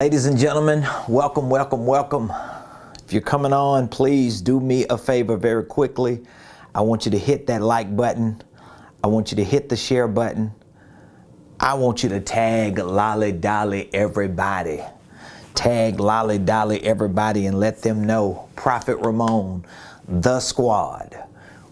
Ladies and gentlemen, welcome, welcome, welcome. If you're coming on, please do me a favor very quickly. I want you to hit that like button. I want you to hit the share button. I want you to tag Lolly Dolly everybody. Tag Lolly Dolly everybody and let them know Prophet Ramon, the squad,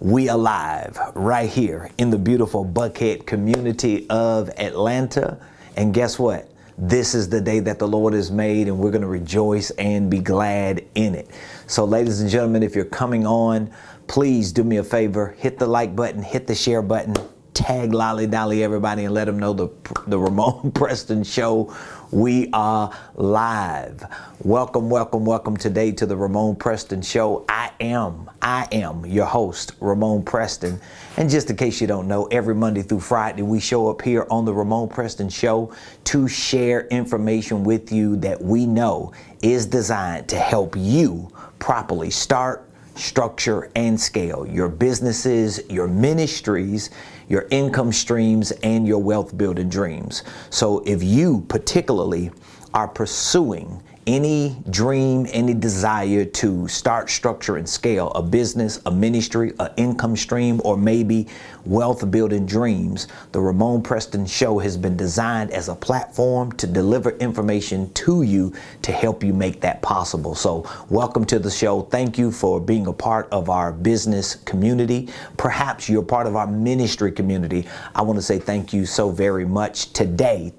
we alive right here in the beautiful Buckhead community of Atlanta. And guess what? This is the day that the Lord has made, and we're going to rejoice and be glad in it. So ladies and gentlemen, if you're coming on, please do me a favor, hit the like button, hit the share button, tag Lolly Dolly everybody, and let them know the Ramon Preston Show. We are live. Welcome, welcome, welcome today to the Ramon Preston Show. I am your host, Ramon Preston. And just in case you don't know, every Monday through Friday, we show up here on the Ramon Preston Show to share information with you that we know is designed to help you properly start, structure, and scale your businesses, your ministries, your income streams, and your wealth building dreams. So if you particularly are pursuing any dream, any desire to start, structure, and scale a business, a ministry, an income stream, or maybe wealth building dreams, the Ramon Preston Show has been designed as a platform to deliver information to you to help you make that possible. So welcome to the show. Thank you for being a part of our business community. Perhaps you're part of our ministry community. I want to say thank you so very much. Today,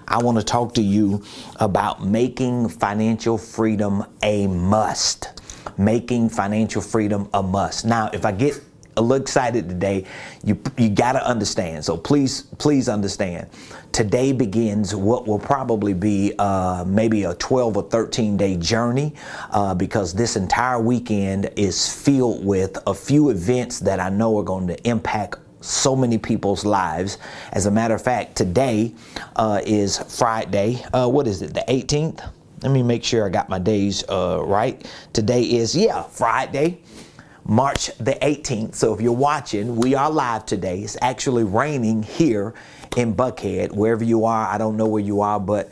I want to talk to you about making financial freedom a must. Making financial freedom a must. Now, if I get a little excited today, you got to understand. So please understand. Today begins what will probably be maybe a 12 or 13 day journey because this entire weekend is filled with a few events that I know are going to impact so many people's lives. As a matter of fact, today is Friday. What is it? The 18th? Let me make sure I got my days right. Today is, Friday, March the 18th. So if you're watching, we are live today. It's actually raining here in Buckhead. Wherever you are, I don't know where you are, but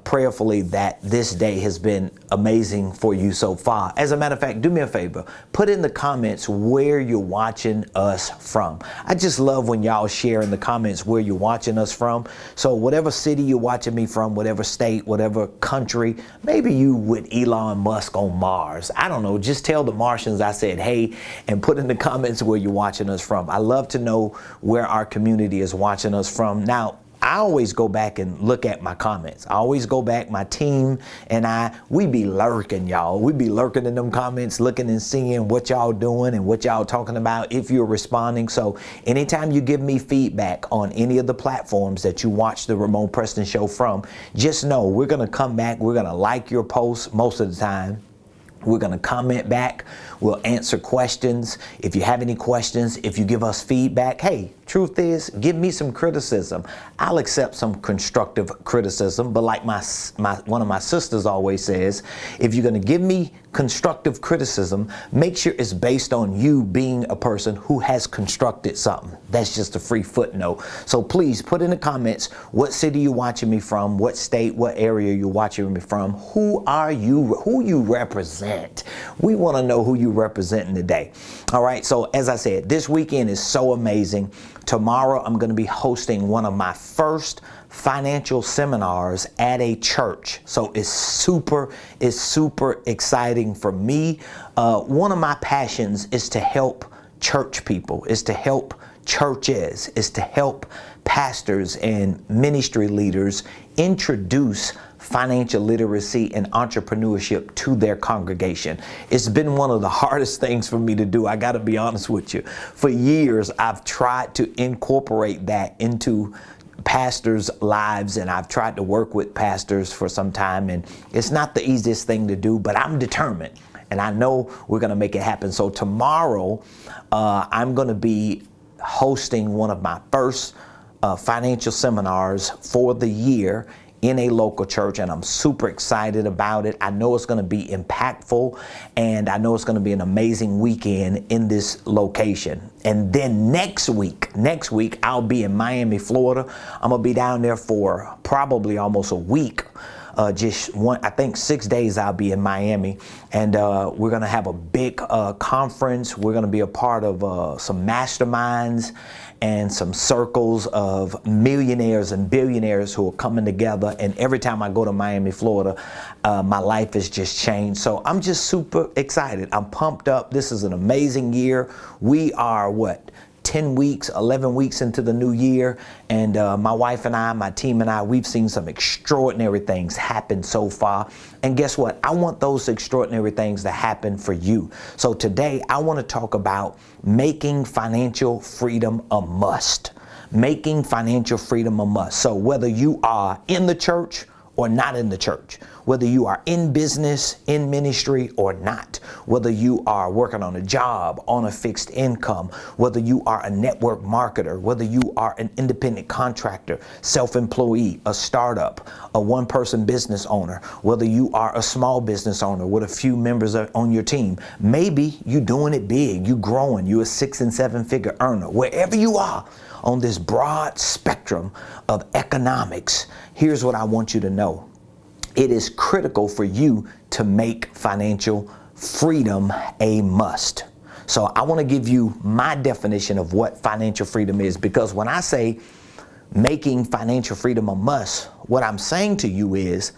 prayerfully that this day has been amazing for you so far. As a matter of fact, do me a favor, put in the comments where you're watching us from. I just love when y'all share in the comments where you're watching us from. So whatever city you're watching me from, whatever state, whatever country, maybe you with Elon Musk on Mars. I don't know, just tell the Martians I said hey, and put in the comments where you're watching us from. I love to know where our community is watching us from. Now, I always go back and look at my comments. I always go back, my team and we be lurking, y'all. We be lurking in them comments, looking and seeing what y'all doing and what y'all talking about if you're responding. So anytime you give me feedback on any of the platforms that you watch the Ramon Preston Show from, just know we're going to come back. We're going to like your posts most of the time. We're going to comment back. We'll answer questions. If you have any questions, if you give us feedback, hey, truth is, give me some criticism. I'll accept some constructive criticism. But like one of my sisters always says, if you're going to give me constructive criticism, make sure it's based on you being a person who has constructed something. That's just a free footnote. So please put in the comments what city you're watching me from, what state, what area you're watching me from, who are you, who you represent. We want to know who you representing today. All right. So as I said, this weekend is so amazing. Tomorrow, I'm going to be hosting one of my first financial seminars at a church. So it's super exciting for me. One of my passions is to help church people, is to help churches, is to help pastors and ministry leaders introduce financial literacy and entrepreneurship to their congregation. It's been one of the hardest things for me to do. I got to be honest with you. For years, I've tried to incorporate that into pastors' lives, and I've tried to work with pastors for some time, and it's not the easiest thing to do, but I'm determined, and I know we're going to make it happen. So tomorrow, I'm going to be hosting one of my first financial seminars for the year in a local church, and I'm super excited about it. I know it's going to be impactful, and I know it's going to be an amazing weekend in this location. And then next week, I'll be in Miami, Florida. I'm going to be down there for probably almost a week. I think 6 days I'll be in Miami, and we're going to have a big conference. We're going to be a part of some masterminds and some circles of millionaires and billionaires who are coming together. And every time I go to Miami, Florida, my life has just changed. So I'm just super excited. I'm pumped up. This is an amazing year. We are 10 weeks, 11 weeks into the new year, and my wife and I, my team and I, we've seen some extraordinary things happen so far. And guess what? I want those extraordinary things to happen for you. So today I want to talk about making financial freedom a must. Making financial freedom a must. So whether you are in the church or not in the church, whether you are in business, in ministry or not, whether you are working on a job, on a fixed income, whether you are a network marketer, whether you are an independent contractor, self-employee, a startup, a one-person business owner, whether you are a small business owner with a few members on your team, maybe you're doing it big, you're growing, you're a 6- and 7-figure earner, wherever you are on this broad spectrum of economics, here's what I want you to know. It is critical for you to make financial freedom a must. So I want to give you my definition of what financial freedom is, because when I say making financial freedom a must, what I'm saying to you is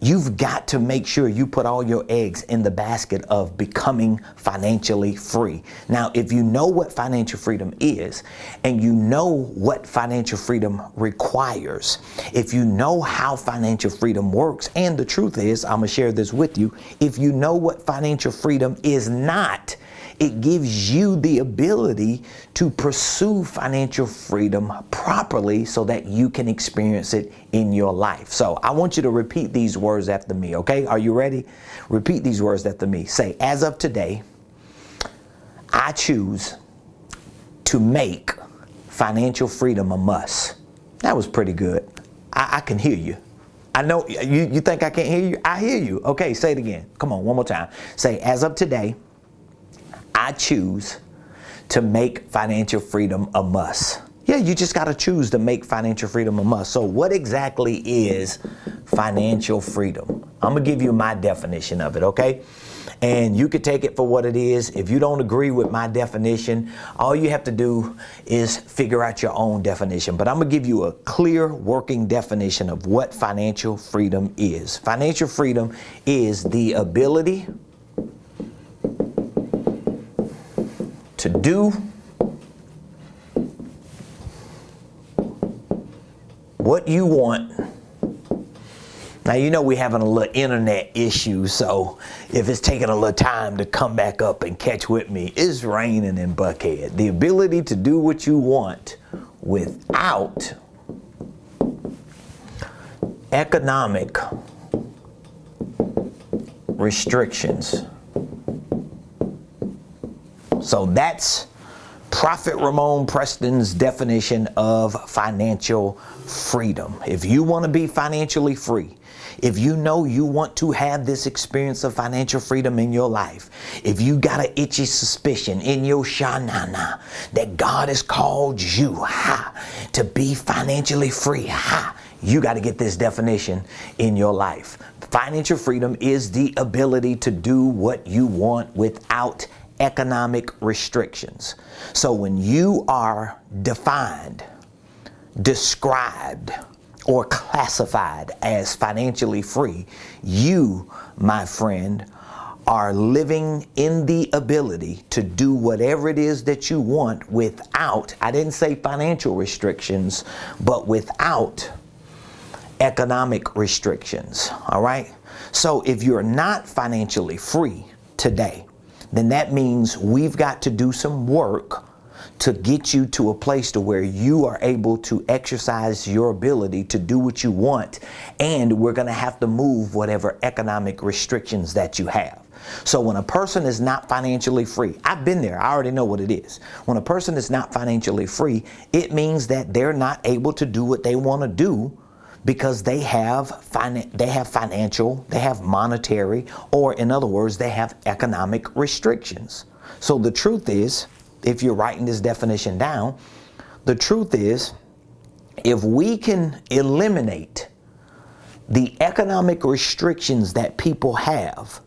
you've got to make sure you put all your eggs in the basket of becoming financially free. Now, if you know what financial freedom is, and you know what financial freedom requires, if you know how financial freedom works, and the truth is, I'm going to share this with you, if you know what financial freedom is not, it gives you the ability to pursue financial freedom properly so that you can experience it in your life. So I want you to repeat these words after me, okay? Are you ready? Repeat these words after me. Say, as of today, I choose to make financial freedom a must. That was pretty good. I can hear you. I know you think I can't hear you? I hear you. Okay, say it again. Come on, one more time. Say, as of today, I choose to make financial freedom a must. Yeah, you just got to choose to make financial freedom a must. So what exactly is financial freedom? I'm going to give you my definition of it, okay? And you could take it for what it is. If you don't agree with my definition, all you have to do is figure out your own definition. But I'm going to give you a clear working definition of what financial freedom is. Financial freedom is the ability to do what you want. Now, you know we're having a little internet issue, so if it's taking a little time to come back up and catch with me, it's raining in Buckhead. The ability to do what you want without economic restrictions. So that's Prophet Ramon Preston's definition of financial freedom. If you want to be financially free, if you know you want to have this experience of financial freedom in your life, if you got an itchy suspicion in your shanana that God has called you to be financially free, you got to get this definition in your life. Financial freedom is the ability to do what you want without economic restrictions. So when you are defined, described, or classified as financially free, you, my friend, are living in the ability to do whatever it is that you want without, I didn't say financial restrictions, but without economic restrictions. All right? So if you're not financially free today, then that means we've got to do some work to get you to a place to where you are able to exercise your ability to do what you want, and we're going to have to move whatever economic restrictions that you have. So when a person is not financially free, I've been there, I already know what it is. When a person is not financially free, it means that they're not able to do what they want to do because they have financial, they have monetary, or in other words, they have economic restrictions. So the truth is, if you're writing this definition down, the truth is, if we can eliminate the economic restrictions that people have,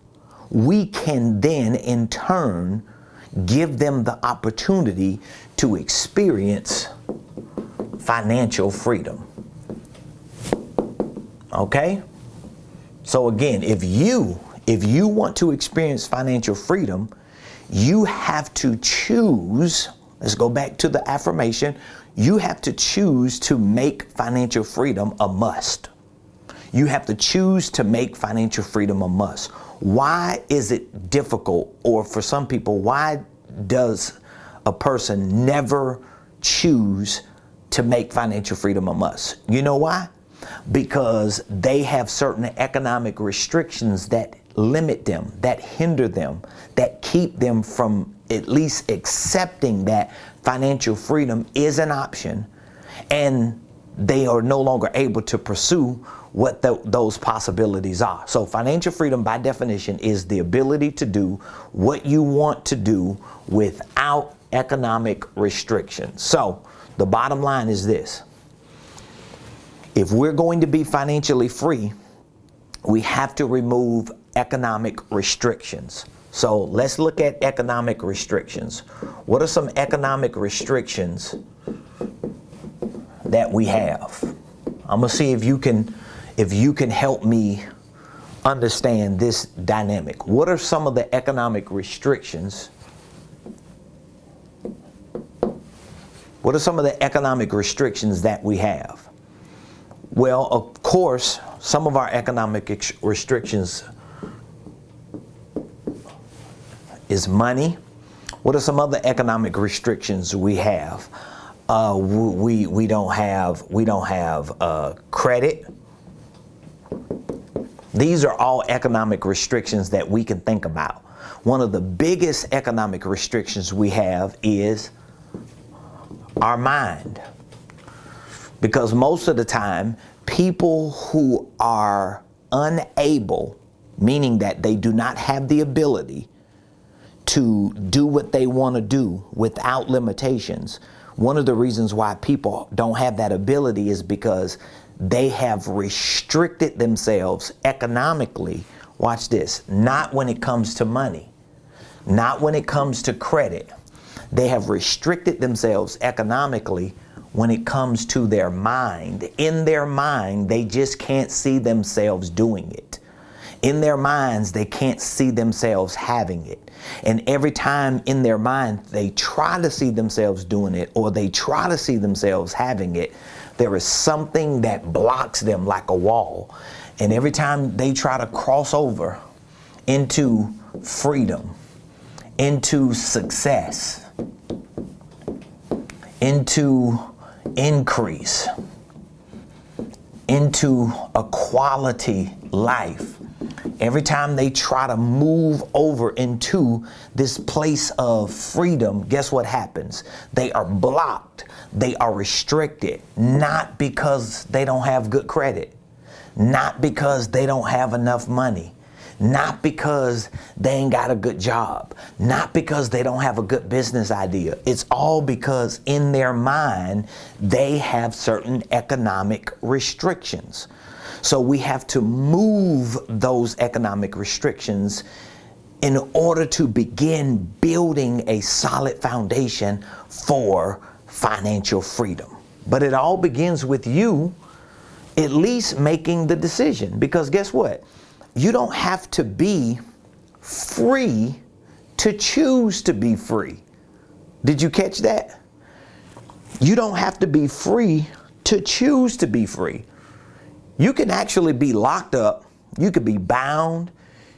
we can then in turn give them the opportunity to experience financial freedom. Okay? So again, if you want to experience financial freedom, you have to choose, let's go back to the affirmation, you have to choose to make financial freedom a must. You have to choose to make financial freedom a must. Why is it difficult, or for some people, why does a person never choose to make financial freedom a must? You know why? Because they have certain economic restrictions that limit them, that hinder them, that keep them from at least accepting that financial freedom is an option, and they are no longer able to pursue what those possibilities are. So financial freedom, by definition, is the ability to do what you want to do without economic restrictions. So the bottom line is this: if we're going to be financially free, we have to remove economic restrictions. So let's look at economic restrictions. What are some economic restrictions that we have? I'm gonna see if you can help me understand this dynamic. What are some of the economic restrictions? What are some of the economic restrictions that we have? Well, of course, some of our economic restrictions is money. What are some other economic restrictions we have? We don't have credit. These are all economic restrictions that we can think about. One of the biggest economic restrictions we have is our mind. Because most of the time, people who are unable, meaning that they do not have the ability to do what they want to do without limitations, one of the reasons why people don't have that ability is because they have restricted themselves economically. Watch this. Not when it comes to money, not when it comes to credit. They have restricted themselves economically when it comes to their mind. In their mind, they just can't see themselves doing it. In their minds, they can't see themselves having it. And every time in their mind they try to see themselves doing it, or they try to see themselves having it, there is something that blocks them like a wall. And every time they try to cross over into freedom, into success, into increase, into a quality life, every time they try to move over into this place of freedom, guess what happens? They are blocked. They are restricted, not because they don't have good credit, not because they don't have enough money, not because they ain't got a good job, not because they don't have a good business idea. It's all because in their mind, they have certain economic restrictions. So we have to move those economic restrictions in order to begin building a solid foundation for financial freedom. But it all begins with you at least making the decision, because guess what? You don't have to be free to choose to be free. Did you catch that? You don't have to be free to choose to be free. You can actually be locked up. You could be bound.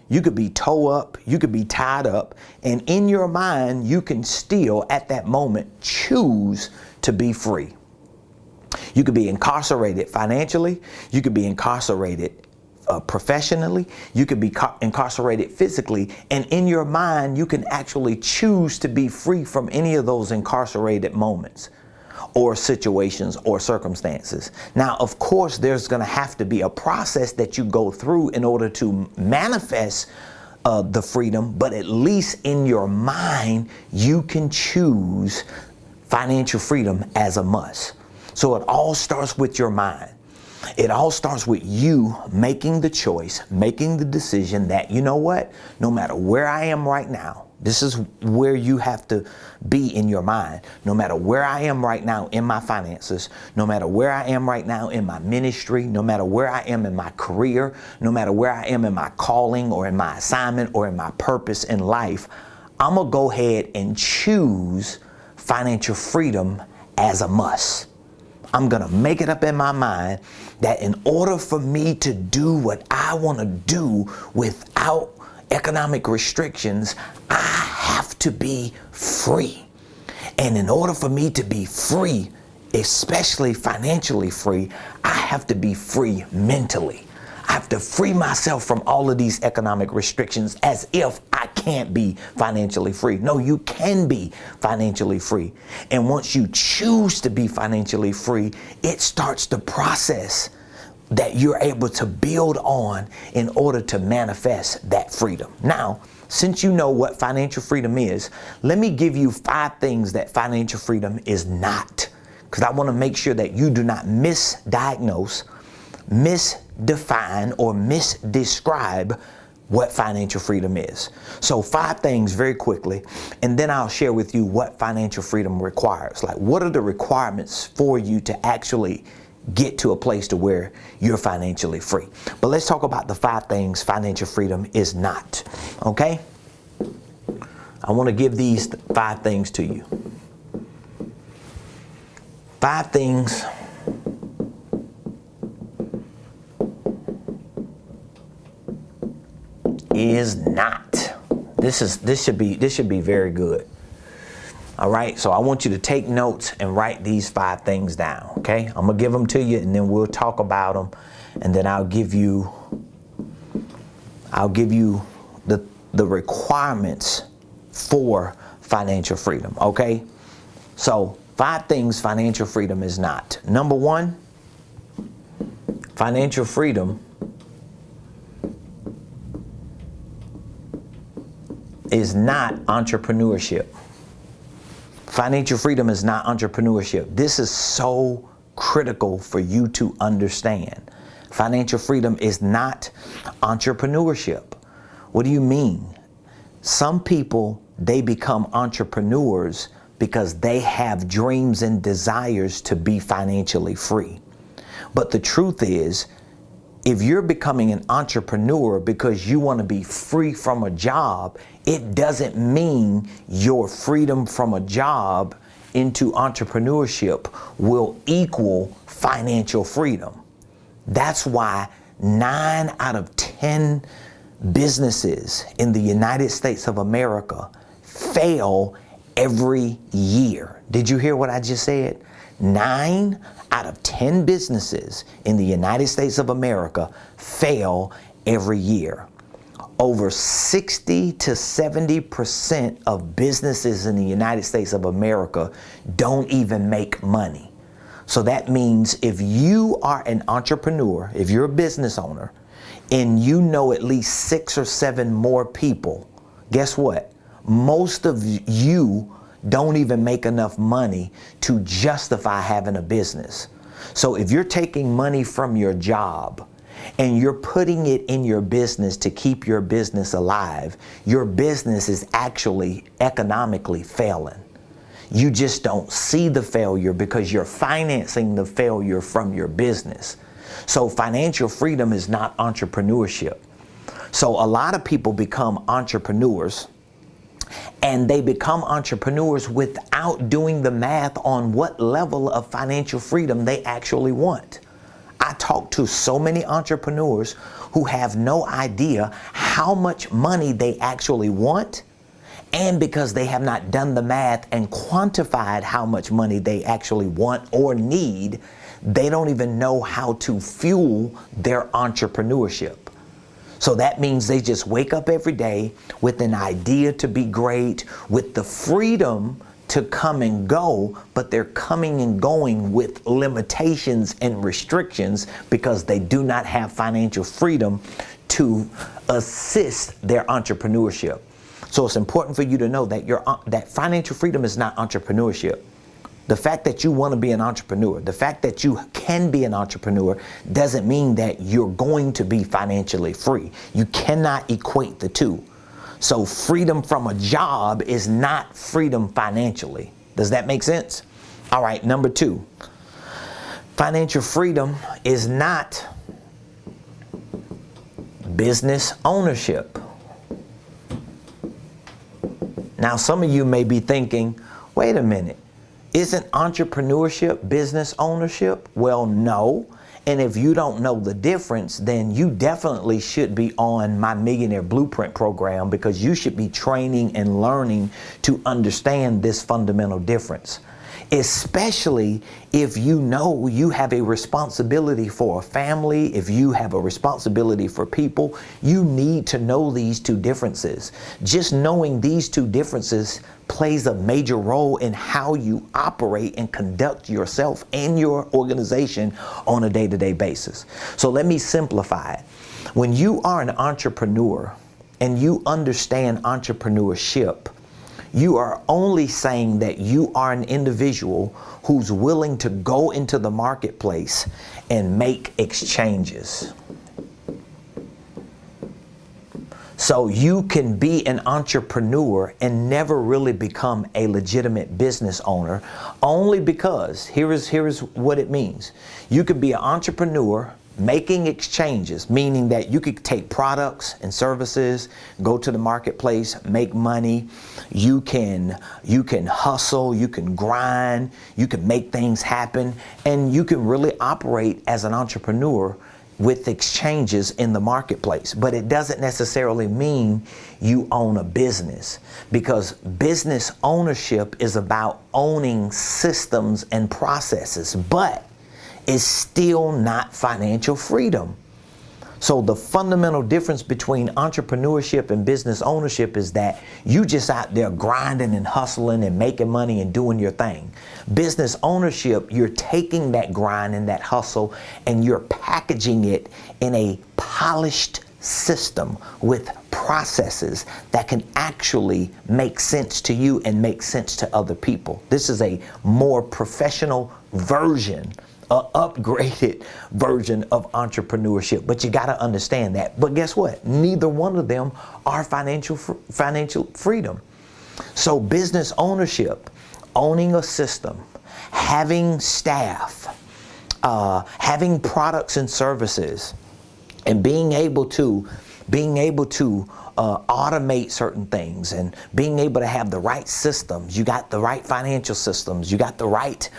You could be towed up. You could be tied up. And in your mind, you can still at that moment choose to be free. You could be incarcerated financially. You could be incarcerated professionally. You could be incarcerated physically. And in your mind, you can actually choose to be free from any of those incarcerated moments. or situations or circumstances. Now, of course, there's going to have to be a process that you go through in order to manifest the freedom, but at least in your mind, you can choose financial freedom as a must. So it all starts with your mind. It all starts with you making the choice, making the decision that, you know what, no matter where I am right now, this is where you have to be in your mind. No matter where I am right now in my finances, no matter where I am right now in my ministry, no matter where I am in my career, no matter where I am in my calling or in my assignment or in my purpose in life, I'm going to go ahead and choose financial freedom as a must. I'm going to make it up in my mind that in order for me to do what I want to do without economic restrictions, I have to be free. And in order for me to be free, especially financially free, I have to be free mentally. I have to free myself from all of these economic restrictions as if I can't be financially free. No, you can be financially free. And once you choose to be financially free, it starts the process that you're able to build on in order to manifest that freedom. Now, since you know what financial freedom is, let me give you 5 things that financial freedom is not, because I want to make sure that you do not misdiagnose, misdefine, or misdescribe what financial freedom is. So 5 things very quickly, and then I'll share with you what financial freedom requires. Like, what are the requirements for you to actually get to a place to where you're financially free? But let's talk about the 5 things financial freedom is not, okay? I want to give these 5 things to you. 5 things is not. This should be very good. All right, so I want you to take notes and write these 5 things down, okay? I'm gonna give them to you, and then we'll talk about them, and then I'll give you the requirements for financial freedom, okay? So 5 things financial freedom is not. Number 1, financial freedom is not entrepreneurship. Financial freedom is not entrepreneurship. This is so critical for you to understand. Financial freedom is not entrepreneurship. What do you mean? Some people, they become entrepreneurs because they have dreams and desires to be financially free. But the truth is, if you're becoming an entrepreneur because you want to be free from a job, it doesn't mean your freedom from a job into entrepreneurship will equal financial freedom. That's why 9 out of 10 businesses in the United States of America fail every year. Did you hear what I just said? 9 out of 10 businesses in the United States of America fail every year. Over 60 to 70% of businesses in the United States of America don't even make money. So that means if you are an entrepreneur, if you're a business owner, and you know at least 6 or 7 more people, guess what? Most of you don't even make enough money to justify having a business. So if you're taking money from your job and you're putting it in your business to keep your business alive, your business is actually economically failing. You just don't see the failure because you're financing the failure from your business. So financial freedom is not entrepreneurship. So a lot of people become entrepreneurs, and they become entrepreneurs without doing the math on what level of financial freedom they actually want. I talk to so many entrepreneurs who have no idea how much money they actually want, and because they have not done the math and quantified how much money they actually want or need, they don't even know how to fuel their entrepreneurship. So that means they just wake up every day with an idea to be great, with the freedom to come and go, but they're coming and going with limitations and restrictions because they do not have financial freedom to assist their entrepreneurship. So it's important for you to know that that financial freedom is not entrepreneurship. The fact that you want to be an entrepreneur, the fact that you can be an entrepreneur doesn't mean that you're going to be financially free. You cannot equate the two. So freedom from a job is not freedom financially. Does that make sense? All right, number 2. Financial freedom is not business ownership. Now, some of you may be thinking, wait a minute. Isn't entrepreneurship business ownership? Well, no. And if you don't know the difference, then you definitely should be on my Millionaire Blueprint program, because you should be training and learning to understand this fundamental difference. Especially if you know you have a responsibility for a family, if you have a responsibility for people, you need to know these two differences. Just knowing these two differences plays a major role in how you operate and conduct yourself and your organization on a day-to-day basis. So let me simplify it. When you are an entrepreneur and you understand entrepreneurship, you are only saying that you are an individual who's willing to go into the marketplace and make exchanges. So you can be an entrepreneur and never really become a legitimate business owner, only because here is what it means. You could be an entrepreneur making exchanges, meaning that you could take products and services, go to the marketplace, make money. You can hustle, you can grind, you can make things happen, and you can really operate as an entrepreneur with exchanges in the marketplace. But it doesn't necessarily mean you own a business, because business ownership is about owning systems and processes, but it's still not financial freedom. So the fundamental difference between entrepreneurship and business ownership is that you just out there grinding and hustling and making money and doing your thing. Business ownership, you're taking that grind and that hustle and you're packaging it in a polished system with processes that can actually make sense to you and make sense to other people. This is a more professional version, an upgraded version of entrepreneurship, but you got to understand that. But guess what? Neither one of them are financial freedom. So business ownership, owning a system, having staff, having products and services, and being able to automate certain things, and being able to have the right systems. You got the right financial systems, you got the right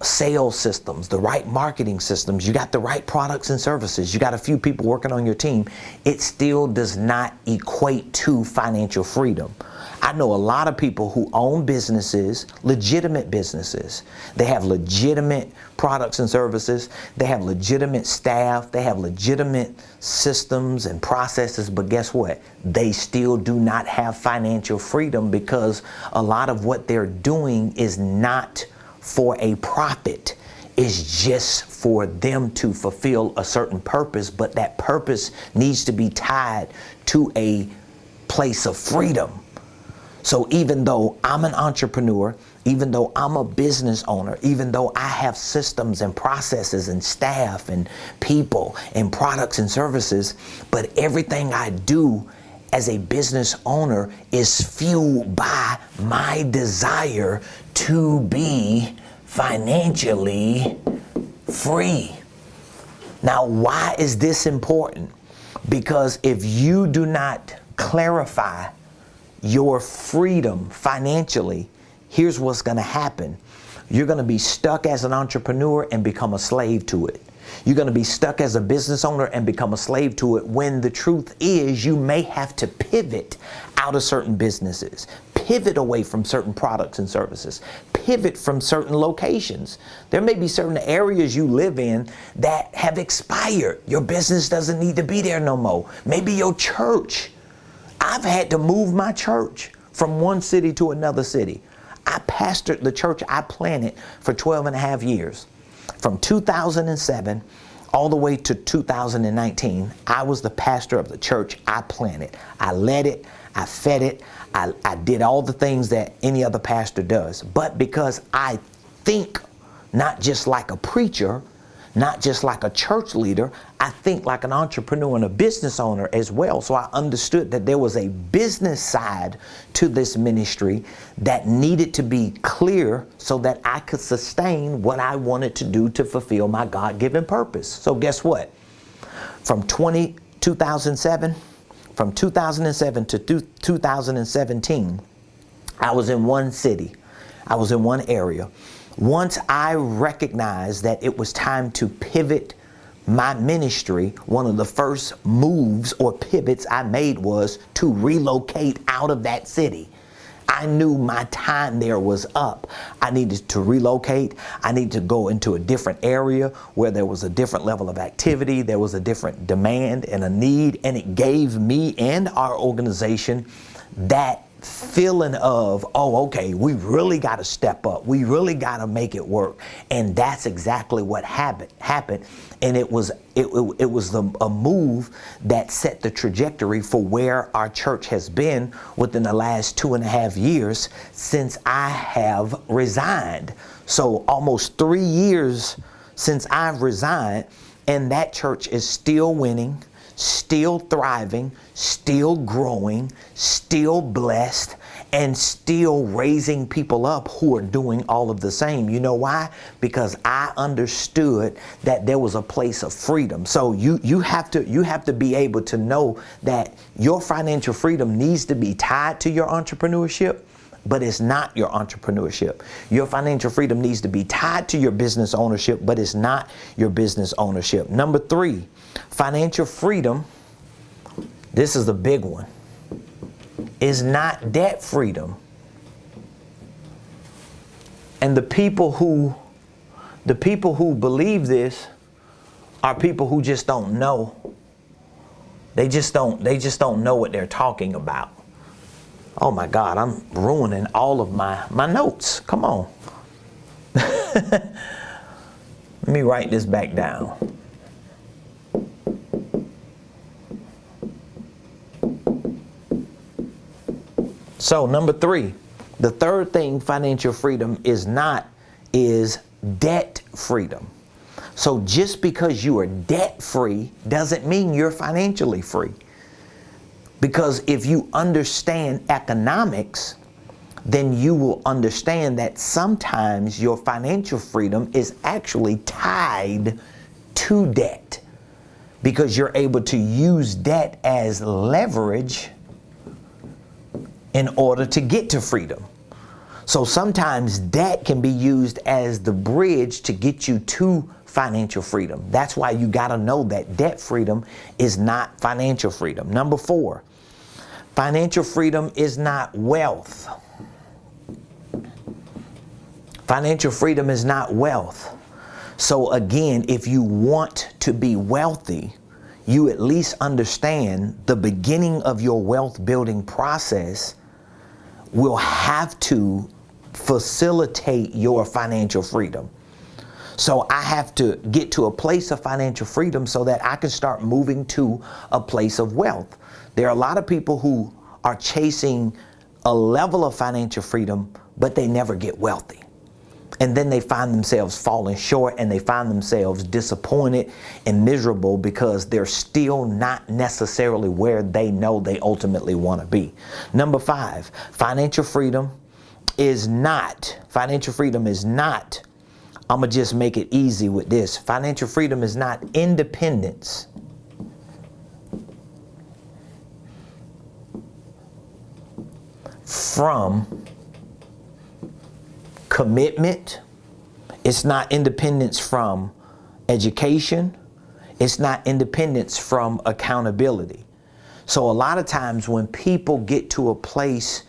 sales systems, the right marketing systems, you got the right products and services, you got a few people working on your team. It still does not equate to financial freedom. I know a lot of people who own businesses, legitimate businesses. They have legitimate products and services. They have legitimate staff. They have legitimate systems and processes. But guess what? They still do not have financial freedom, because a lot of what they're doing is not for a profit. It's just for them to fulfill a certain purpose, but that purpose needs to be tied to a place of freedom. So even though I'm an entrepreneur, even though I'm a business owner, even though I have systems and processes and staff and people and products and services, but everything I do as a business owner is fueled by my desire to be financially free. Now, why is this important? Because if you do not clarify your freedom financially, here's what's going to happen. You're going to be stuck as an entrepreneur and become a slave to it. You're going to be stuck as a business owner and become a slave to it, when the truth is you may have to pivot out of certain businesses, pivot away from certain products and services, pivot from certain locations. There may be certain areas you live in that have expired. Your business doesn't need to be there no more. Maybe your church. I've had to move my church from one city to another city. I pastored the church I planted for 12 and a half years. From 2007 all the way to 2019, I was the pastor of the church I planted. I led it, I fed it, I did all the things that any other pastor does. But because I think not just like a preacher, not just like a church leader, I think like an entrepreneur and a business owner as well. So I understood that there was a business side to this ministry that needed to be clear so that I could sustain what I wanted to do to fulfill my God-given purpose. So guess what? From 2007 to 2017, I was in one city. I was in one area. Once I recognized that it was time to pivot my ministry, one of the first moves or pivots I made was to relocate out of that city. I knew my time there was up. I needed to relocate. I needed to go into a different area where there was a different level of activity. There was a different demand and a need, and it gave me and our organization that feeling of, oh, okay, we really got to step up. We really got to make it work. And that's exactly what happened. And it was a move that set the trajectory for where our church has been within the last 2.5 years since I have resigned. So almost 3 years since I've resigned, and that church is still winning, still thriving, still growing, still blessed, and still raising people up who are doing all of the same. You know why? Because I understood that there was a place of freedom. So you have to be able to know that your financial freedom needs to be tied to your entrepreneurship, but it's not your entrepreneurship. Your financial freedom needs to be tied to your business ownership, but it's not your business ownership. Number 3, financial freedom, this is the big one, is not debt freedom. And the people who believe this are people who just don't know. They just don't know what they're talking about. Oh my God, I'm ruining all of my notes. Come on. Let me write this back down. So number 3, the third thing financial freedom is not is debt freedom. So just because you are debt free doesn't mean you're financially free. Because if you understand economics, then you will understand that sometimes your financial freedom is actually tied to debt, because you're able to use debt as leverage in order to get to freedom. So sometimes debt can be used as the bridge to get you to financial freedom. That's why you got to know that debt freedom is not financial freedom. Number 4, financial freedom is not wealth. Financial freedom is not wealth. So again, if you want to be wealthy, you at least understand the beginning of your wealth building process will have to facilitate your financial freedom. So I have to get to a place of financial freedom so that I can start moving to a place of wealth. There are a lot of people who are chasing a level of financial freedom, but they never get wealthy. And then they find themselves falling short, and they find themselves disappointed and miserable because they're still not necessarily where they know they ultimately want to be. Number 5, financial freedom is not, I'm going to just make it easy with this. Financial freedom is not independence. From commitment. It's not independence from education. It's not independence from accountability. So a lot of times when people get to a place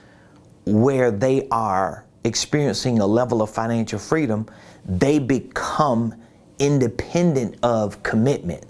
where they are experiencing a level of financial freedom, they become independent of commitment.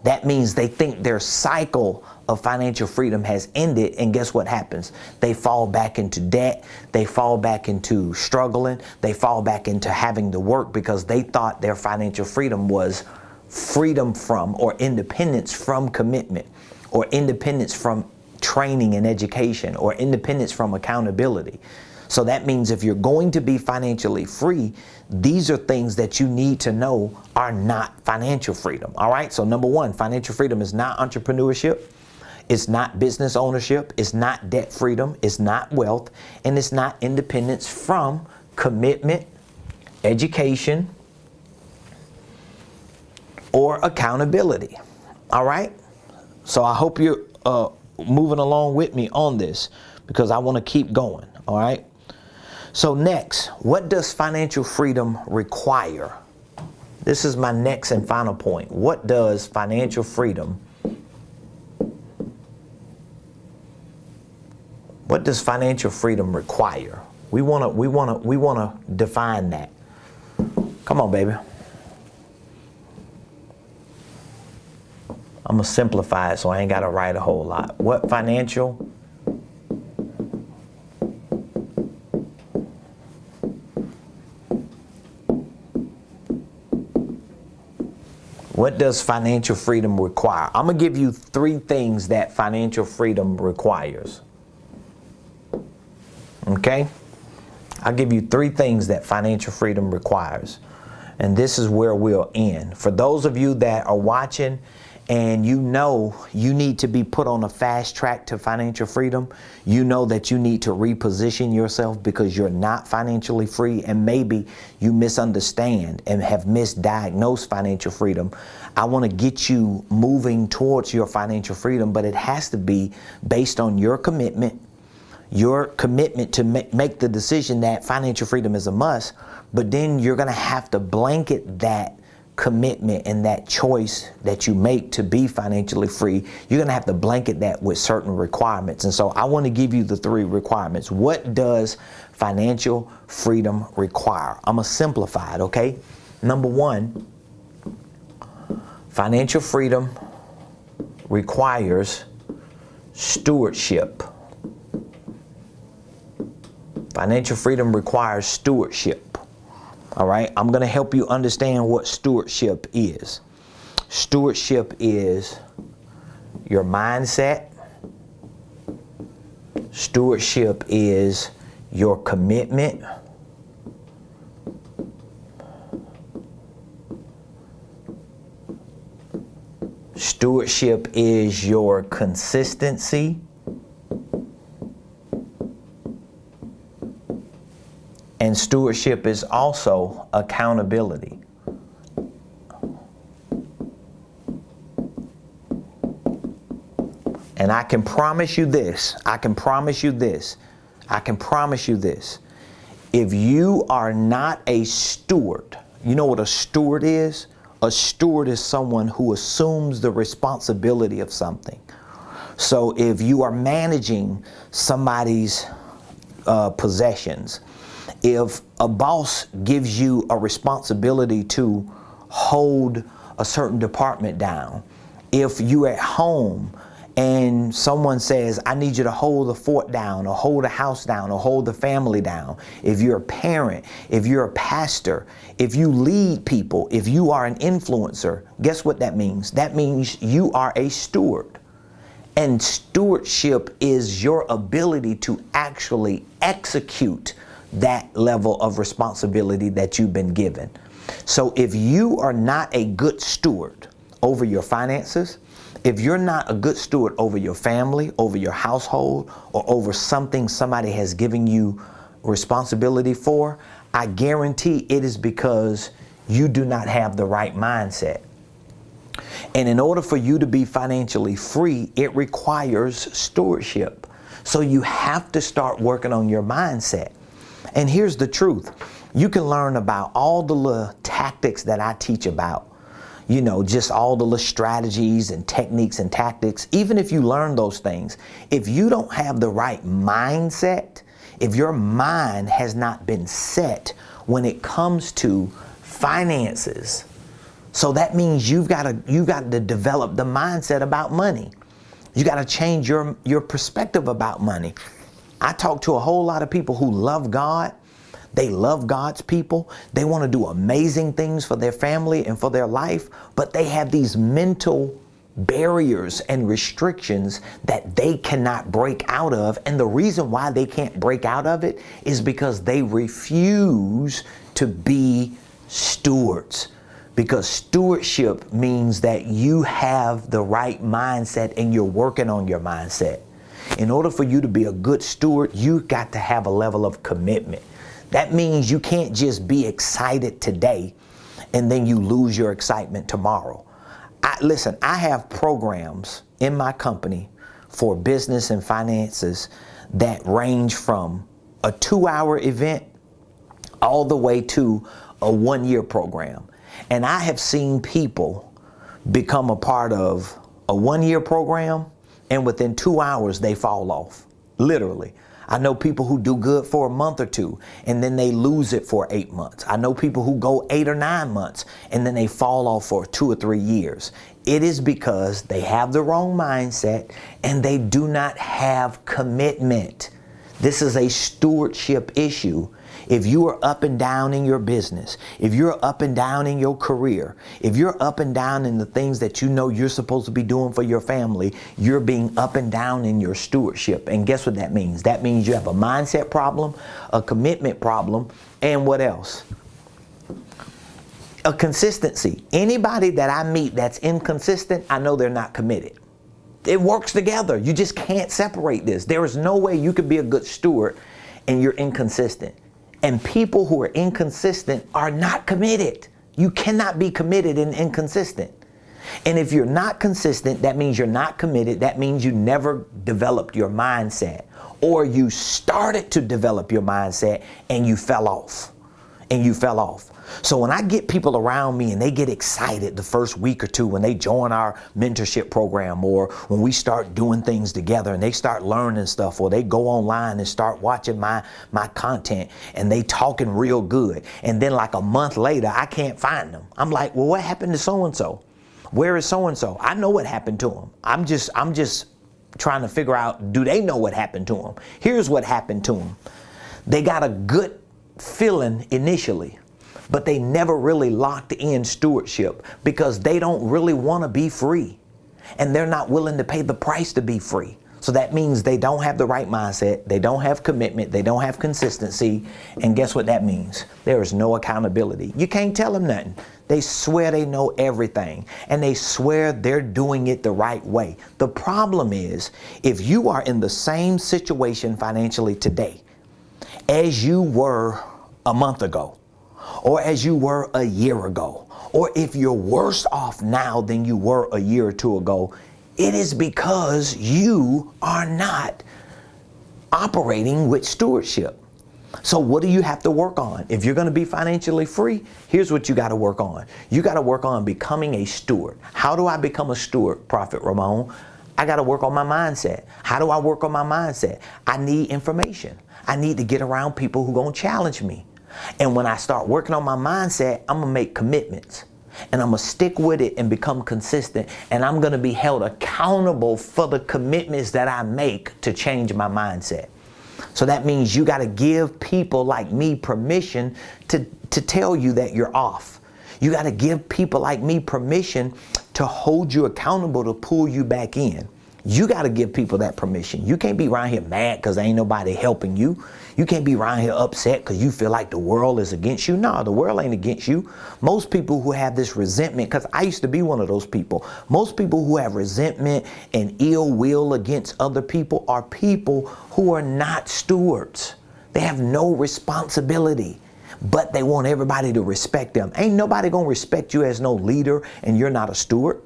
That means they think their cycle of financial freedom has ended, and guess what happens? They fall back into debt, they fall back into struggling, they fall back into having to work because they thought their financial freedom was freedom from or independence from commitment, or independence from training and education, or independence from accountability. So that means if you're going to be financially free, these are things that you need to know are not financial freedom. All right. So number one, financial freedom is not entrepreneurship. It's not business ownership. It's not debt freedom. It's not wealth. And it's not independence from commitment, education, or accountability. All right. So I hope you're moving along with me on this, because I want to keep going. All right. So next, what does financial freedom require? This is my next and final point. What does financial freedom require? We want to define that. Come on, baby. I'm going to simplify it so I ain't got to write a whole lot. What does financial freedom require? I'm going to give you 3 things that financial freedom requires. Okay? I'll give you 3 things that financial freedom requires. And this is where we'll end. For those of you that are watching and you know you need to be put on a fast track to financial freedom, you know that you need to reposition yourself because you're not financially free, and maybe you misunderstand and have misdiagnosed financial freedom. I want to get you moving towards your financial freedom, but it has to be based on your commitment to make the decision that financial freedom is a must. But then you're going to have to blanket that commitment and that choice that you make to be financially free. You're going to have to blanket that with certain requirements. And so I want to give you the 3 requirements. What does financial freedom require? I'm going to simplify it, okay? Number 1, financial freedom requires stewardship. Financial freedom requires stewardship. All right, I'm going to help you understand what stewardship is. Stewardship is your mindset. Stewardship is your commitment. Stewardship is your consistency. And stewardship is also accountability. And I can promise you this. If you are not a steward, you know what a steward is? A steward is someone who assumes the responsibility of something. So if you are managing somebody's possessions, if a boss gives you a responsibility to hold a certain department down, if you're at home and someone says, I need you to hold the fort down, or hold the house down, or hold the family down, if you're a parent, if you're a pastor, if you lead people, if you are an influencer, guess what that means? That means you are a steward. And stewardship is your ability to actually execute that level of responsibility that you've been given. So if you are not a good steward over your finances, if you're not a good steward over your family, over your household, or over something somebody has given you responsibility for, I guarantee it is because you do not have the right mindset. And in order for you to be financially free, it requires stewardship. So you have to start working on your mindset. And here's the truth. You can learn about all the little tactics that I teach about, you know, just all the little strategies and techniques and tactics. Even if you learn those things, if you don't have the right mindset, if your mind has not been set when it comes to finances, So that means you got to develop the mindset about money. You got to change your perspective about money. I talk to a whole lot of people who love God. They love God's people. They want to do amazing things for their family and for their life, but they have these mental barriers and restrictions that they cannot break out of. And the reason why they can't break out of it is because they refuse to be stewards. Because stewardship means that you have the right mindset and you're working on your mindset. In order for you to be a good steward, you got to have a level of commitment. That means you can't just be excited today and then you lose your excitement tomorrow. Listen, I have programs in my company for business and finances that range from a 2-hour event all the way to a 1-year program. And I have seen people become a part of a 1-year program and within 2 hours they fall off, literally. I know people who do good for a month or two and then they lose it for 8 months. I know people who go 8 or 9 months and then they fall off for 2 or 3 years. It is because they have the wrong mindset and they do not have commitment. This is a stewardship issue. If you are up and down in your business, if you're up and down in your career, if you're up and down in the things that you know you're supposed to be doing for your family, you're being up and down in your stewardship. And guess what that means? That means you have a mindset problem, a commitment problem, and what else? A consistency. Anybody that I meet that's inconsistent, I know they're not committed. It works together. You just can't separate this. There is no way you could be a good steward and you're inconsistent. And people who are inconsistent are not committed. You cannot be committed and inconsistent. And if you're not consistent, that means you're not committed. That means you never developed your mindset, or you started to develop your mindset and you fell off. So when I get people around me and they get excited the first week or two when they join our mentorship program, or when we start doing things together and they start learning stuff, or they go online and start watching my content and they talking real good, and then like a month later I can't find them. I'm like, well, what happened to so-and-so? Where is so-and-so? I know what happened to them. I'm just trying to figure out, do they know what happened to them? Here's what happened to them. They got a good feeling initially, but they never really locked in stewardship because they don't really want to be free and they're not willing to pay the price to be free. So that means they don't have the right mindset, they don't have commitment, they don't have consistency, and guess what that means? There is no accountability. You can't tell them nothing. They swear they know everything and they swear they're doing it the right way. The problem is, if you are in the same situation financially today as you were a month ago, or as you were a year ago, or if you're worse off now than you were a year or two ago, it is because you are not operating with stewardship. So what do you have to work on? If you're going to be financially free, here's what you got to work on. You got to work on becoming a steward. How do I become a steward, Prophet Ramon? I got to work on my mindset. How do I work on my mindset? I need information. I need to get around people who are going to challenge me. And when I start working on my mindset, I'm going to make commitments. And I'm going to stick with it and become consistent. And I'm going to be held accountable for the commitments that I make to change my mindset. So that means you got to give people like me permission to tell you that you're off. You got to give people like me permission to hold you accountable, to pull you back in. You got to give people that permission. You can't be around here mad because ain't nobody helping you. You can't be around here upset because you feel like the world is against you. No, the world ain't against you. Most people who have this resentment, because I used to be one of those people, most people who have resentment and ill will against other people are people who are not stewards. They have no responsibility, but they want everybody to respect them. Ain't nobody gonna respect you as no leader and you're not a steward.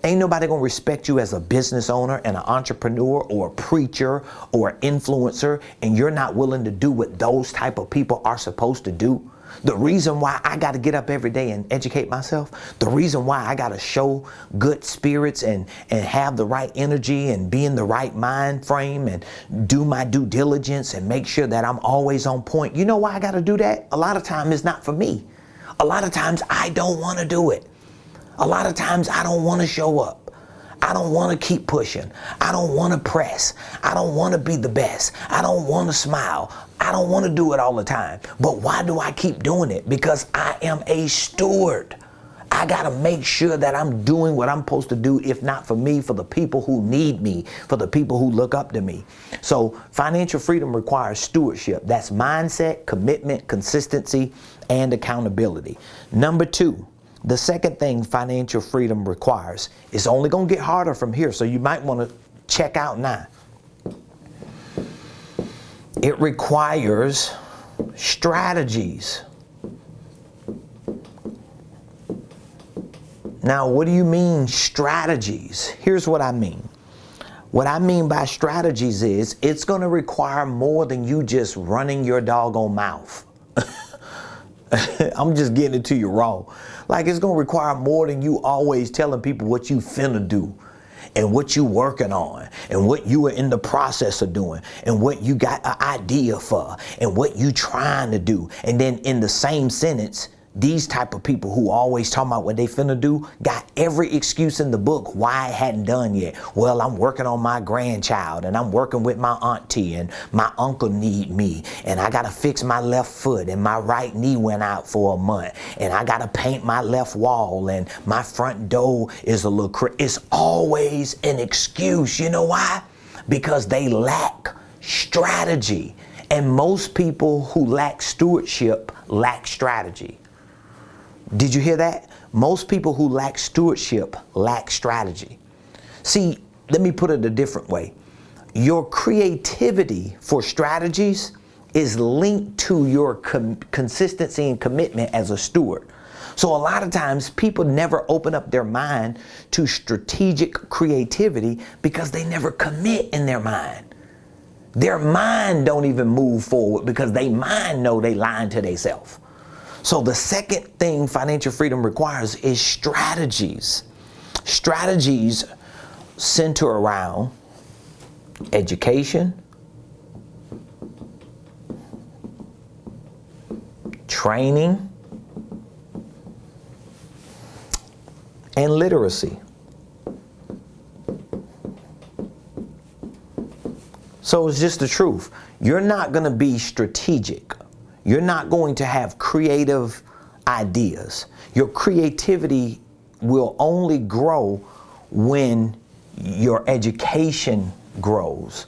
Ain't nobody gonna respect you as a business owner and an entrepreneur or a preacher or an influencer, and you're not willing to do what those type of people are supposed to do. The reason why I got to get up every day and educate myself, the reason why I got to show good spirits and have the right energy and be in the right mind frame and do my due diligence and make sure that I'm always on point. You know why I got to do that? A lot of times it's not for me. A lot of times I don't want to do it. A lot of times I don't want to show up. I don't want to keep pushing. I don't want to press. I don't want to be the best. I don't want to smile. I don't want to do it all the time. But why do I keep doing it? Because I am a steward. I got to make sure that I'm doing what I'm supposed to do, if not for me, for the people who need me, for the people who look up to me. So financial freedom requires stewardship. That's mindset, commitment, consistency, and accountability. Number 2. The second thing financial freedom requires, it's only going to get harder from here, so you might want to check out now. It requires strategies. Now, what do you mean strategies? Here's what I mean. What I mean by strategies is it's going to require more than you just running your doggone mouth. I'm just getting it to you raw. Like, it's going to require more than you always telling people what you finna do and what you working on and what you are in the process of doing and what you got an idea for and what you trying to do. And then in the same sentence, these type of people who always talking about what they finna do got every excuse in the book why it hadn't done yet. Well, I'm working on my grandchild, and I'm working with my auntie, and my uncle need me, and I gotta fix my left foot, and my right knee went out for a month, and I gotta paint my left wall, and my front door is a little it's always an excuse. You know why? Because they lack strategy. And most people who lack stewardship lack strategy. Did you hear that? Most people who lack stewardship lack strategy. See, let me put it a different way. Your creativity for strategies is linked to your consistency and commitment as a steward. So a lot of times people never open up their mind to strategic creativity because they never commit in their mind. Their mind don't even move forward because they mind know they lying to themselves. So the second thing financial freedom requires is strategies. Strategies center around education, training, and literacy. So it's just the truth. You're not going to be strategic. You're not going to have creative ideas. Your creativity will only grow when your education grows.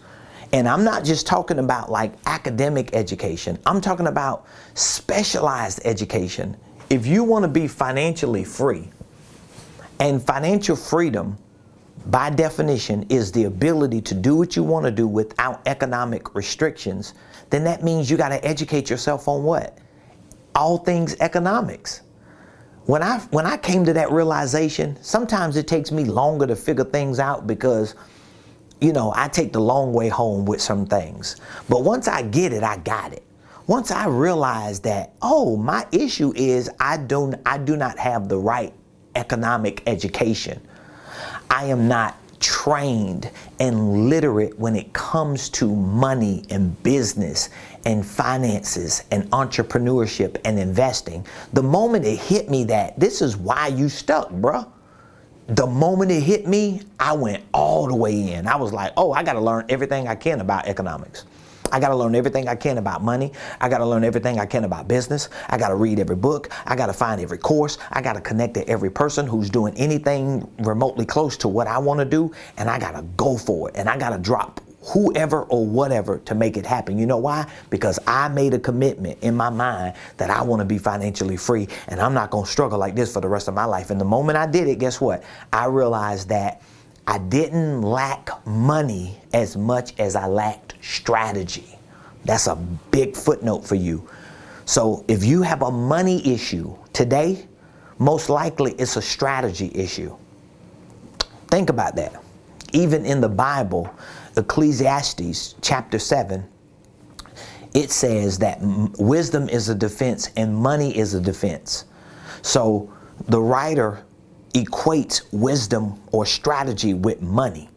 And I'm not just talking about like academic education. I'm talking about specialized education. If you want to be financially free, and financial freedom, by definition, is the ability to do what you want to do without economic restrictions, then that means you got to educate yourself on what? All things economics. When I came to that realization, sometimes it takes me longer to figure things out because, you know, I take the long way home with some things. But once I get it, I got it. Once I realize that, oh, my issue is I do not have the right economic education. I am not trained and literate when it comes to money and business and finances and entrepreneurship and investing. The moment it hit me that this is why you stuck, bruh. The moment it hit me, I went all the way in. I was like, oh, I got to learn everything I can about economics. I got to learn everything I can about money. I got to learn everything I can about business. I got to read every book. I got to find every course. I got to connect to every person who's doing anything remotely close to what I want to do. And I got to go for it. And I got to drop whoever or whatever to make it happen. You know why? Because I made a commitment in my mind that I want to be financially free. And I'm not going to struggle like this for the rest of my life. And the moment I did it, guess what? I realized that I didn't lack money as much as I lacked strategy. That's a big footnote for you. So if you have a money issue today, most likely it's a strategy issue. Think about that. Even in the Bible, Ecclesiastes chapter 7, it says that wisdom is a defense and money is a defense. So the writer equates wisdom or strategy with money,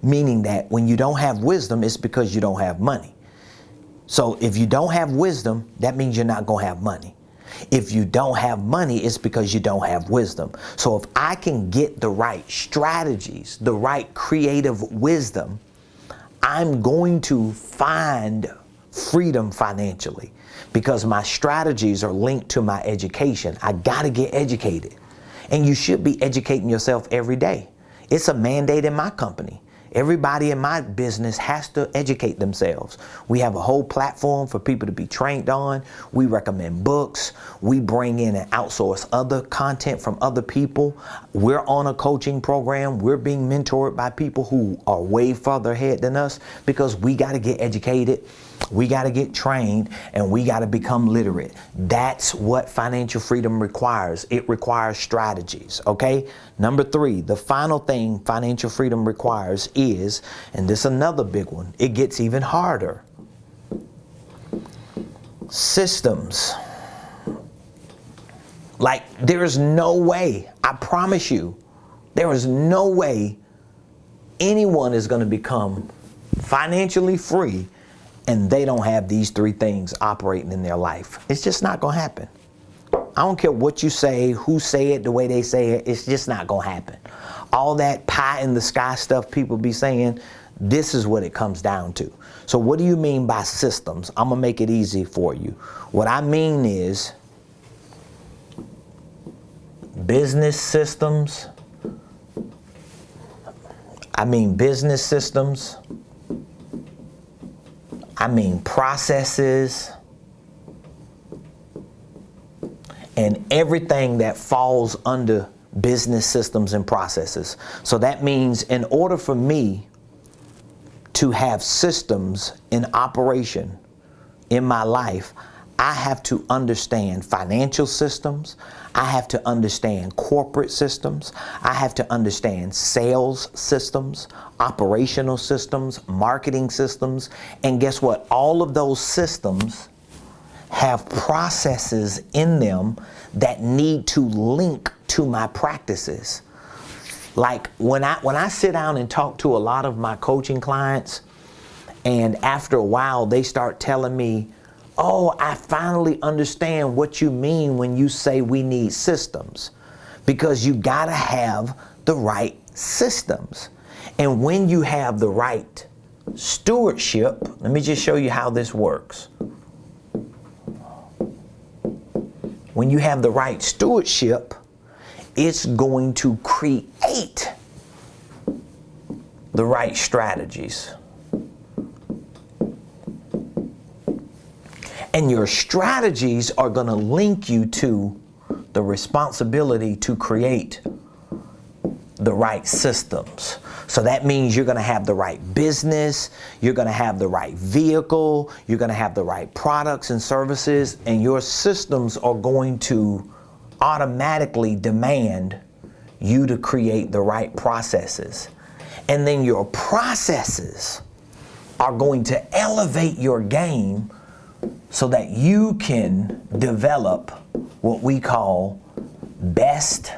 meaning that when you don't have wisdom, it's because you don't have money. So if you don't have wisdom, that means you're not going to have money. If you don't have money, it's because you don't have wisdom. So if I can get the right strategies, the right creative wisdom, I'm going to find freedom financially because my strategies are linked to my education. I got to get educated. And you should be educating yourself every day. It's a mandate in my company. Everybody in my business has to educate themselves. We have a whole platform for people to be trained on. We recommend books. We bring in and outsource other content from other people. We're on a coaching program. We're being mentored by people who are way further ahead than us because we got to get educated. We got to get trained and we got to become literate. That's what financial freedom requires. It requires strategies, okay? Number 3, the final thing financial freedom requires is, and this is another big one, it gets even harder. Systems. Like, there is no way, I promise you, there is no way anyone is going to become financially free and they don't have these 3 things operating in their life. It's just not going to happen. I don't care what you say, who say it, the way they say it, it's just not going to happen. All that pie in the sky stuff people be saying, this is what it comes down to. So what do you mean by systems? I'm going to make it easy for you. What I mean is business systems. I mean business systems. I mean processes and everything that falls under business systems and processes. So that means in order for me to have systems in operation in my life, I have to understand financial systems. I have to understand corporate systems. I have to understand sales systems, operational systems, marketing systems. And guess what? All of those systems have processes in them that need to link to my practices. Like when I sit down and talk to a lot of my coaching clients, and after a while they start telling me, oh, I finally understand what you mean when you say we need systems, because you gotta have the right systems. And when you have the right stewardship, let me just show you how this works. When you have the right stewardship, it's going to create the right strategies. And your strategies are going to link you to the responsibility to create the right systems. So that means you're going to have the right business, you're going to have the right vehicle, you're going to have the right products and services, and your systems are going to automatically demand you to create the right processes. And then your processes are going to elevate your game so that you can develop what we call best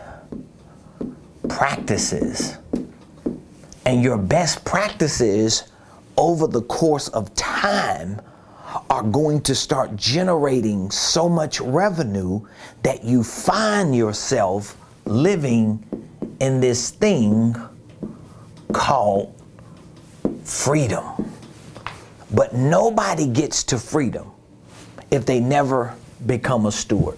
practices. And your best practices over the course of time are going to start generating so much revenue that you find yourself living in this thing called freedom. But nobody gets to freedom if they never become a steward.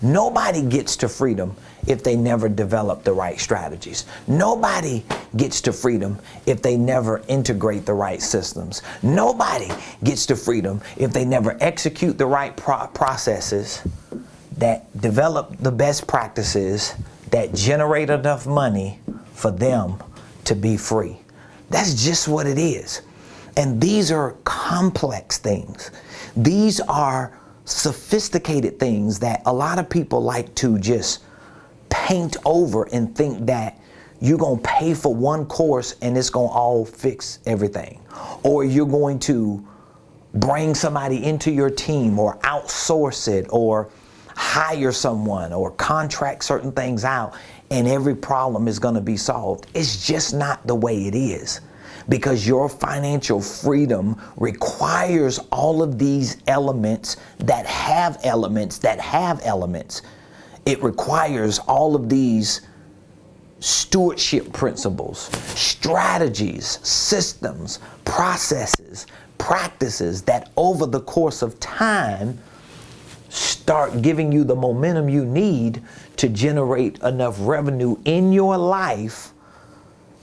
Nobody gets to freedom if they never develop the right strategies. Nobody gets to freedom if they never integrate the right systems. Nobody gets to freedom if they never execute the right processes that develop the best practices that generate enough money for them to be free. That's just what it is. And these are complex things. These are sophisticated things that a lot of people like to just paint over and think that you're going to pay for one course and it's going to all fix everything. Or you're going to bring somebody into your team or outsource it or hire someone or contract certain things out and every problem is going to be solved. It's just not the way it is. because your financial freedom requires all of these elements that have elements that have elements. It requires all of these stewardship principles, strategies, systems, processes, practices that over the course of time start giving you the momentum you need to generate enough revenue in your life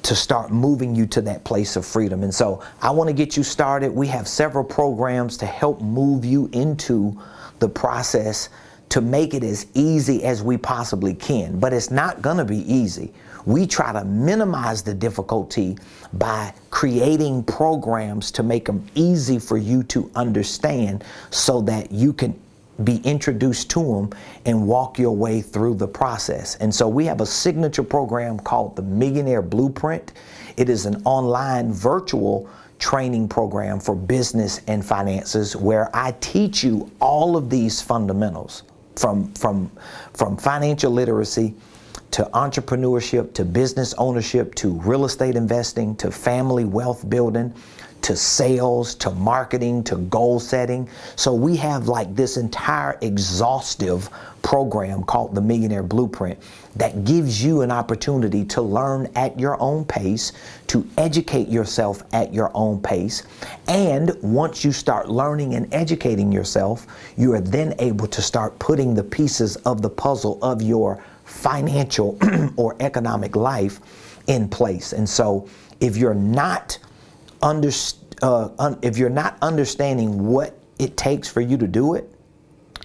to start moving you to that place of freedom. And so I want to get you started. We have several programs to help move you into the process to make it as easy as we possibly can. But it's not going to be easy. We try to minimize the difficulty by creating programs to make them easy for you to understand so that you can be introduced to them and walk your way through the process. And so we have a signature program called the Millionaire Blueprint. It is an online virtual training program for business and finances where I teach you all of these fundamentals from financial literacy to entrepreneurship, to business ownership, to real estate investing, to family wealth building, to sales, to marketing, to goal setting. So we have like this entire exhaustive program called the Millionaire Blueprint that gives you an opportunity to learn at your own pace, to educate yourself at your own pace. And once you start learning and educating yourself, you are then able to start putting the pieces of the puzzle of your financial or economic life in place. And so if you're not understanding what it takes for you to do it,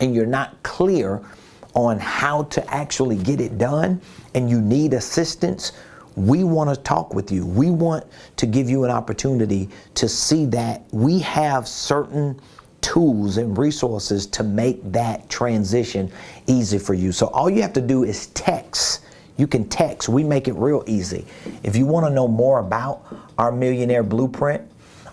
and you're not clear on how to actually get it done, and you need assistance, we want to talk with you. We want to give you an opportunity to see that we have certain tools and resources to make that transition easy for you. So all you have to do is text. You can text. We make it real easy. If you want to know more about our Millionaire Blueprint,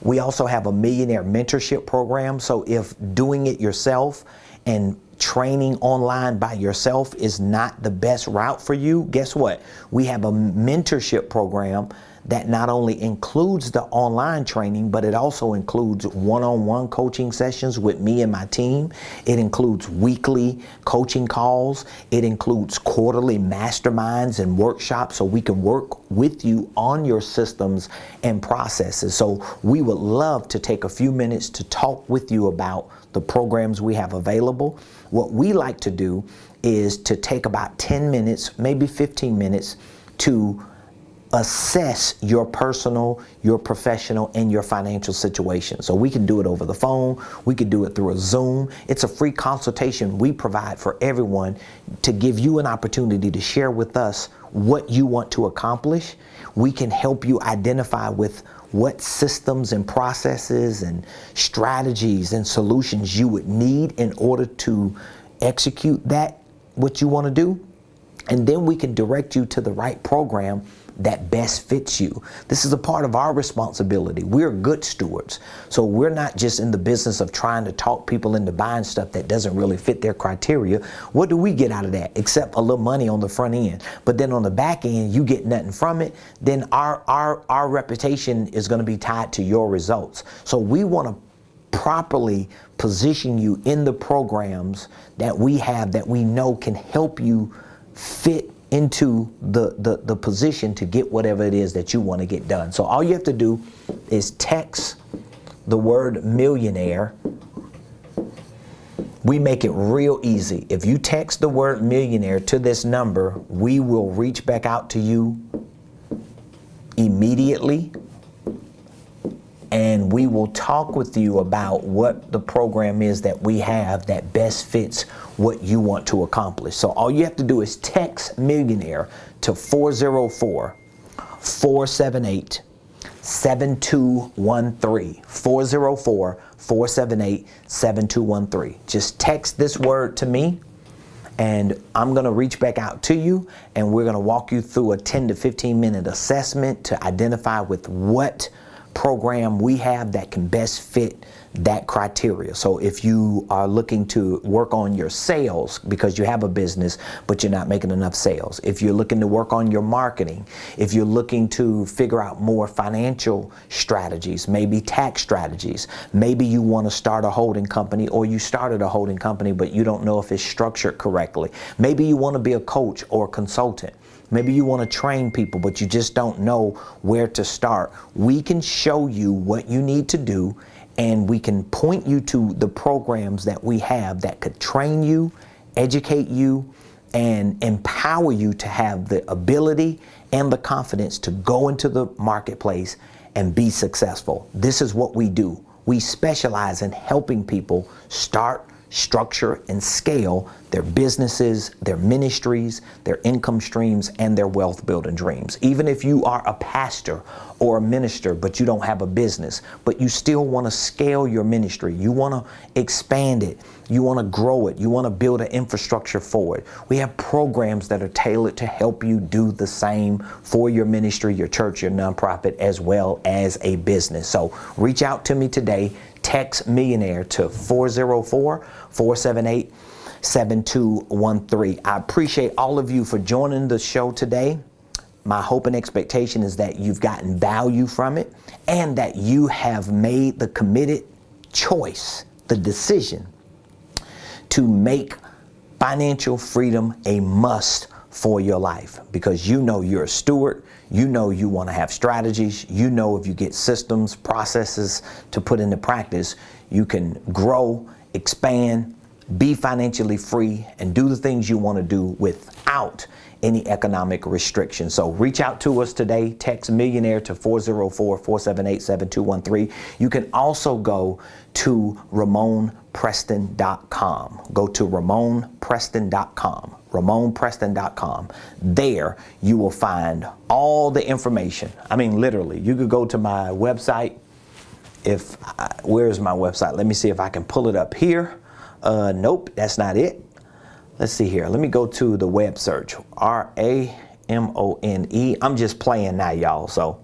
we also have a Millionaire Mentorship program. So if doing it yourself and training online by yourself is not the best route for you, guess what? We have a mentorship program that not only includes the online training, but it also includes one-on-one coaching sessions with me and my team. It includes weekly coaching calls. It includes quarterly masterminds and workshops so we can work with you on your systems and processes. So we would love to take a few minutes to talk with you about the programs we have available. What we like to do is to take about 10 minutes, maybe 15 minutes to assess your personal, your professional, and your financial situation. So we can do it over the phone. We can do it through a Zoom. It's a free consultation we provide for everyone to give you an opportunity to share with us what you want to accomplish. We can help you identify with what systems and processes and strategies and solutions you would need in order to execute that, what you want to do. And then we can direct you to the right program that best fits you. This is a part of our responsibility. We're good stewards. So we're not just in the business of trying to talk people into buying stuff that doesn't really fit their criteria. What do we get out of that? Except a little money on the front end. But then on the back end, you get nothing from it. Then our reputation is going to be tied to your results. So we want to properly position you in the programs that we have that we know can help you fit into the position to get whatever it is that you want to get done. So all you have to do is text the word millionaire. We make it real easy. If you text the word millionaire to this number, we will reach back out to you immediately, and we will talk with you about what the program is that we have that best fits what you want to accomplish. So all you have to do is text millionaire to 404-478-7213. 404-478-7213. Just text this word to me, and I'm going to reach back out to you, and we're going to walk you through a 10 to 15 minute assessment to identify with what program we have that can best fit that criteria. So if you are looking to work on your sales because you have a business but you're not making enough sales, if you're looking to work on your marketing, if you're looking to figure out more financial strategies, maybe tax strategies, maybe you want to start a holding company, or you started a holding company but you don't know if it's structured correctly, maybe you want to be a coach or consultant, maybe you want to train people but you just don't know where to start, we can show you what you need to do, and we can point you to the programs that we have that could train you, educate you, and empower you to have the ability and the confidence to go into the marketplace and be successful. This is what we do. We specialize in helping people start, structure, and scale their businesses, their ministries, their income streams, and their wealth building dreams. Even if you are a pastor or a minister, but you don't have a business, but you still want to scale your ministry, you want to expand it, you want to grow it, you want to build an infrastructure for it, we have programs that are tailored to help you do the same for your ministry, your church, your nonprofit, as well as a business. So reach out to me today. Text Millionaire to 404-478-7213. I appreciate all of you for joining the show today. My hope and expectation is that you've gotten value from it and that you have made the committed choice, the decision to make financial freedom a must for your life, because you know you're a steward, you know you want to have strategies, you know if you get systems, processes to put into practice, you can grow, expand, be financially free, and do the things you want to do without any economic restrictions. So reach out to us today. Text Millionaire to 404-478-7213. You can also go to RamonPreston.com. Go to RamonPreston.com. RamonPreston.com. There you will find all the information. I mean, literally, you could go to my website. Where's my website? Let me see if I can pull it up here. Nope, that's not it. Let's see here. Let me go to the web search. RAMONE. I'm just playing now, y'all. So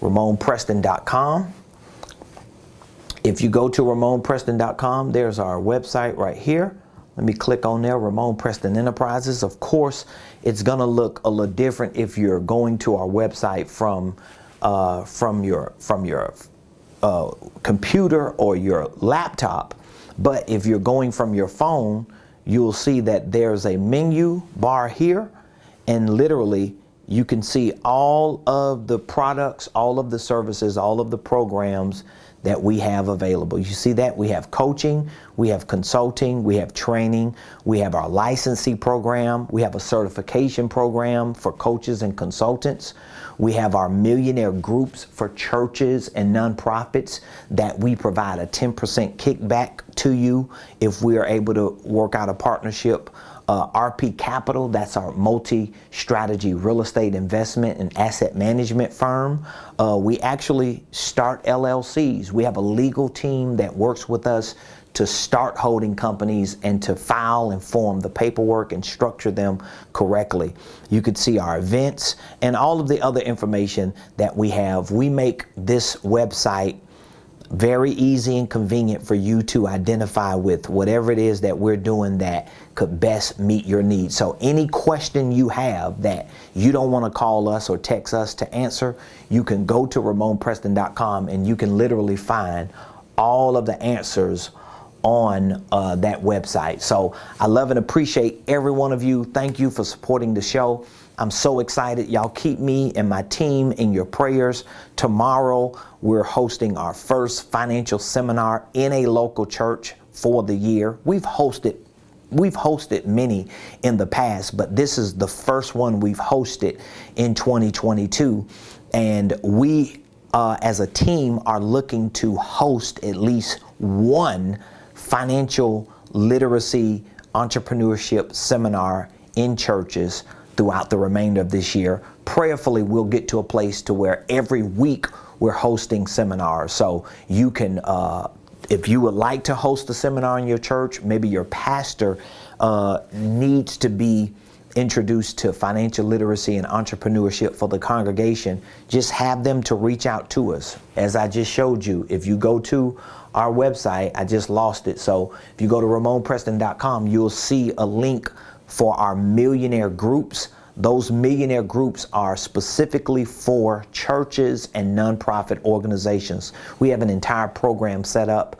RamonPreston.com. If you go to RamonPreston.com, there's our website right here. Let me click on there, Ramon Preston Enterprises. Of course, it's gonna look a little different if you're going to our website from your computer or your laptop. But if you're going from your phone, you'll see that there's a menu bar here, and literally you can see all of the products, all of the services, all of the programs that we have available. You see that we have coaching, we have consulting, we have training, we have our licensing program, we have a certification program for coaches and consultants. We have our millionaire groups for churches and nonprofits that we provide a 10% kickback to you if we are able to work out a partnership. RP Capital, that's our multi-strategy real estate investment and asset management firm. We actually start LLCs. We have a legal team that works with us to start holding companies and to file and form the paperwork and structure them correctly. You could see our events and all of the other information that we have. We make this website very easy and convenient for you to identify with whatever it is that we're doing that could best meet your needs. So any question you have that you don't want to call us or text us to answer, you can go to RamonPreston.com and you can literally find all of the answers on that website. So I love and appreciate every one of you. Thank you for supporting the show. I'm so excited. Y'all keep me and my team in your prayers. Tomorrow, we're hosting our first financial seminar in a local church for the year. We've hosted many in the past, but this is the first one we've hosted in 2022. And we, as a team, are looking to host at least one financial literacy entrepreneurship seminar in churches throughout the remainder of this year. Prayerfully, we'll get to a place to where every week we're hosting seminars. So you can, if you would like to host a seminar in your church, maybe your pastor needs to be introduced to financial literacy and entrepreneurship for the congregation, just have them to reach out to us. As I just showed you, if you go to our website, I just lost it. So if you go to RamonPreston.com, you'll see a link for our millionaire groups. Those millionaire groups are specifically for churches and nonprofit organizations. We have an entire program set up,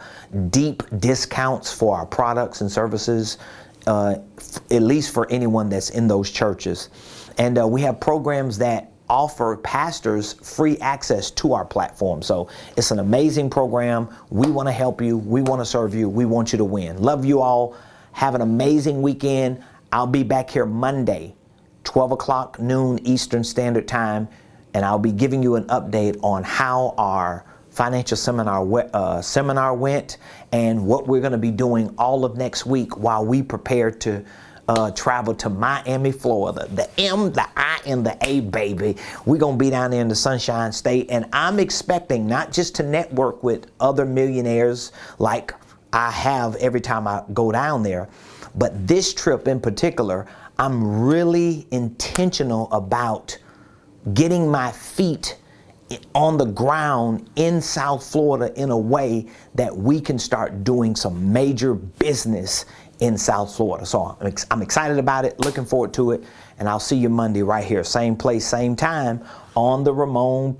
deep discounts for our products and services, at least for anyone that's in those churches. And we have programs that offer pastors free access to our platform. So it's an amazing program. We want to help you. We want to serve you. We want you to win. Love you all. Have an amazing weekend. I'll be back here Monday, 12 o'clock noon Eastern Standard Time, and I'll be giving you an update on how our financial seminar went and what we're going to be doing all of next week while we prepare to travel to Miami, Florida. The M, the I, and the A, baby. We're going to be down there in the Sunshine State, and I'm expecting not just to network with other millionaires like I have every time I go down there, but this trip in particular, I'm really intentional about getting my feet on the ground in South Florida in a way that we can start doing some major business in South Florida. So I'm excited about it, looking forward to it, and I'll see you Monday right here, same place, same time on the Ramon